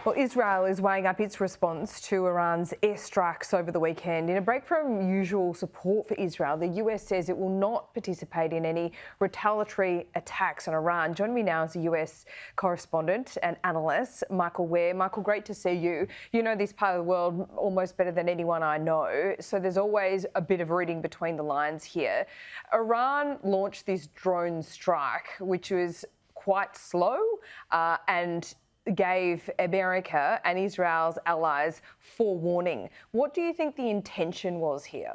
Well, Israel is weighing up its response to Iran's airstrikes over the weekend. In a break from usual support for Israel, the US says it will not participate in any retaliatory attacks on Iran. Joining me now is the US correspondent and analyst, Michael Ware. Michael, great to see you. You know this part of the world almost better than anyone I know, so there's always a bit of reading between the lines here. Iran launched this drone strike, which was quite slow and gave America and Israel's allies forewarning. What do you think the intention was here?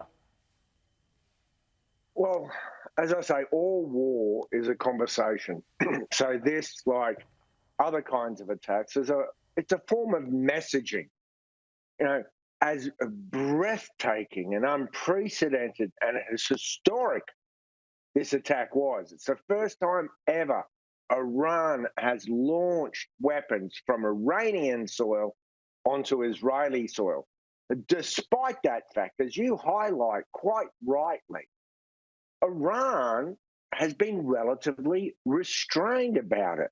Well, as I say, all war is a conversation. So this, like other kinds of attacks, it's a form of messaging. You know, as breathtaking and unprecedented and as historic this attack was. It's the first time ever Iran has launched weapons from Iranian soil onto Israeli soil. Despite that fact, as you highlight quite rightly, Iran has been relatively restrained about it.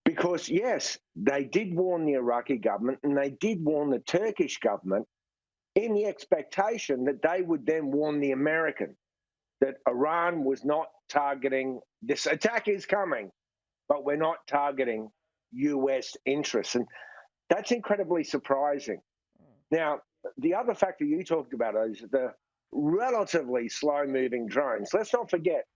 Because, yes, they did warn the Iraqi government and they did warn the Turkish government in the expectation that they would then warn the Americans that Iran was not targeting, this attack is coming, but we're not targeting US interests. And that's incredibly surprising. Now, the other factor you talked about is the relatively slow-moving drones. Let's not forget,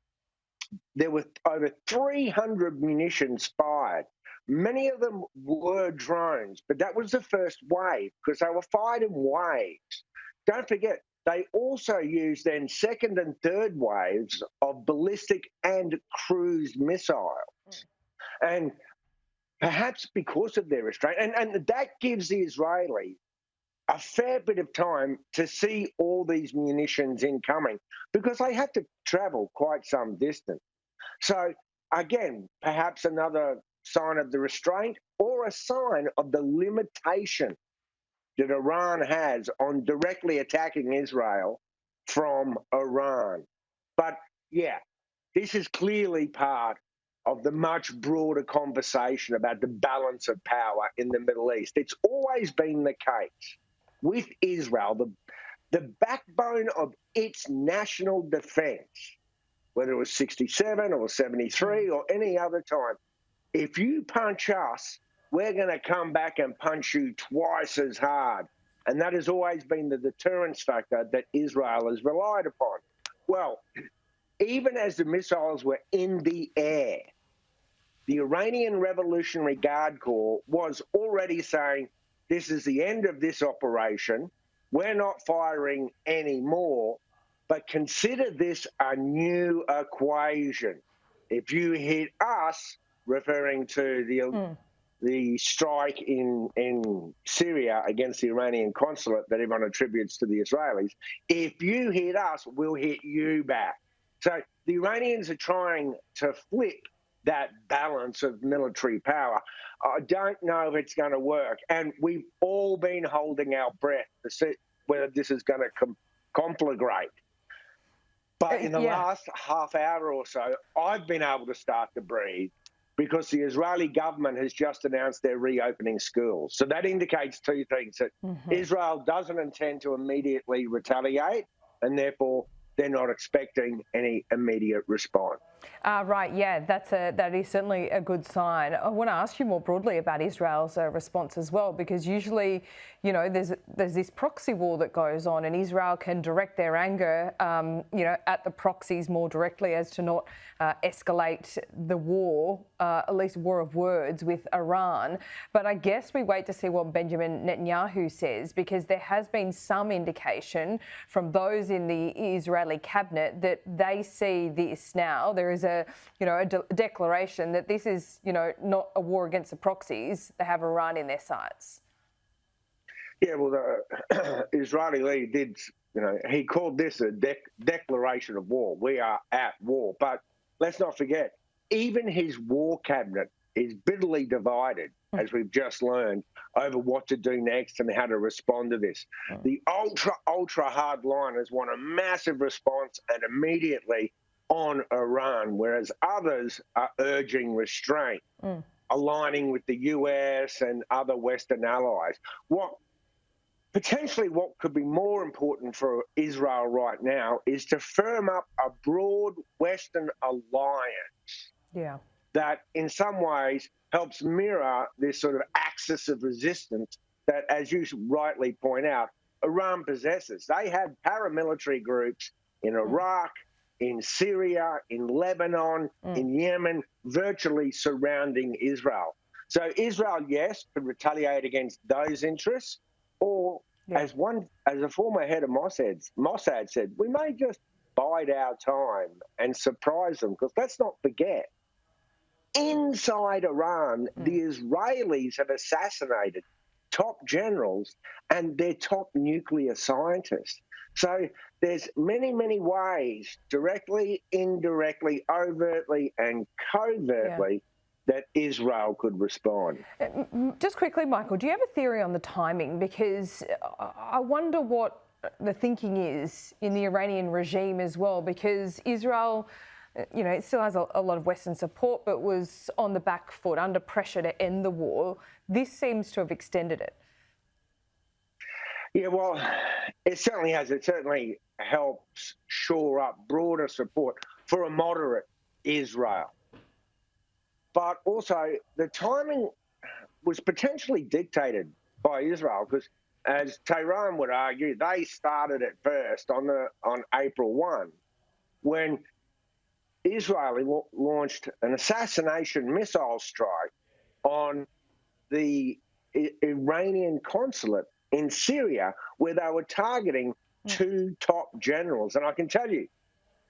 there were over 300 munitions fired. Many of them were drones, but that was the first wave because they were fired in waves. Don't forget, they also used then second and third waves of ballistic and cruise missiles. And perhaps because of their restraint, and that gives the Israelis a fair bit of time to see all these munitions incoming because they have to travel quite some distance. So again, perhaps another sign of the restraint or a sign of the limitation that Iran has on directly attacking Israel from Iran. But yeah, this is clearly part of the much broader conversation about the balance of power in the Middle East. It's always been the case with Israel, the backbone of its national defense, whether it was 67 or 73 or any other time, if you punch us, we're going to come back and punch you twice as hard. And that has always been the deterrence factor that Israel has relied upon. Well, even as the missiles were in the air, the Iranian Revolutionary Guard Corps was already saying, this is the end of this operation. We're not firing anymore, but consider this a new equation. If you hit us, referring to the strike in Syria against the Iranian consulate that everyone attributes to the Israelis, if you hit us, we'll hit you back. So the Iranians are trying to flip that balance of military power. I don't know if it's going to work. And we've all been holding our breath to see whether this is going to conflagrate. But in the last half hour or so, I've been able to start to breathe because the Israeli government has just announced they're reopening schools. So that indicates two things, that Israel doesn't intend to immediately retaliate, and therefore they're not expecting any immediate response. Right, yeah, that is certainly a good sign. I want to ask you more broadly about Israel's response as well, because usually, you know, there's this proxy war that goes on, and Israel can direct their anger, you know, at the proxies more directly as to not escalate the war, at least war of words with Iran. But I guess we wait to see what Benjamin Netanyahu says, because there has been some indication from those in the Israeli cabinet that they see this now. There is a declaration that this is, you know, not a war against the proxies. They have Iran in their sights. Yeah, well, the Israeli leader did, you know, he called this a declaration of war. We are at war. But let's not forget, even his war cabinet is bitterly divided, as we've just learned, over what to do next and how to respond to this. The ultra hard liners want a massive response and immediately on Iran, whereas others are urging restraint. aligning with the US and other Western allies. What could be more important for Israel right now is to firm up a broad Western alliance that in some ways helps mirror this sort of axis of resistance that, as you rightly point out, Iran possesses. They have paramilitary groups in Iraq, in Syria, in Lebanon, in Yemen, virtually surrounding Israel. So Israel, yes, could retaliate against those interests, or as a former head of Mossad said, we may just bide our time and surprise them, because let's not forget, inside Iran, the Israelis have assassinated top generals and their top nuclear scientists. So there's many, many ways, directly, indirectly, overtly, and covertly, that Israel could respond. Just quickly, Michael, do you have a theory on the timing? Because I wonder what the thinking is in the Iranian regime as well, because Israel, you know, it still has a lot of Western support, but was on the back foot, under pressure to end the war. This seems to have extended it. Yeah, well, it certainly has. It certainly helps shore up broader support for a moderate Israel. But also, the timing was potentially dictated by Israel, because, as Tehran would argue, they started it first on April 1, when Israel launched an assassination missile strike on the Iranian consulate in Syria, where they were targeting two top generals. And I can tell you,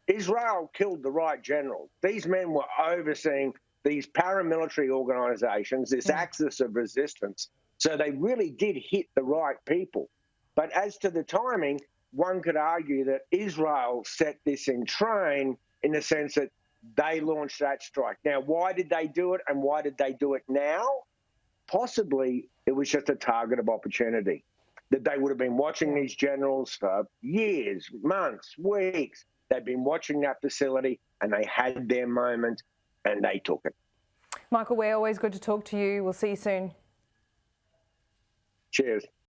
Israel killed the right generals. These men were overseeing these paramilitary organizations, this axis of resistance. So they really did hit the right people. But as to the timing, one could argue that Israel set this in train, in the sense that they launched that strike. Now, why did they do it, and why did they do it now? Possibly it was just a target of opportunity, that they would have been watching these generals for years, months, weeks. They'd been watching that facility, and they had their moment, and they took it. Michael Ware, always good to talk to you. We'll see you soon. Cheers.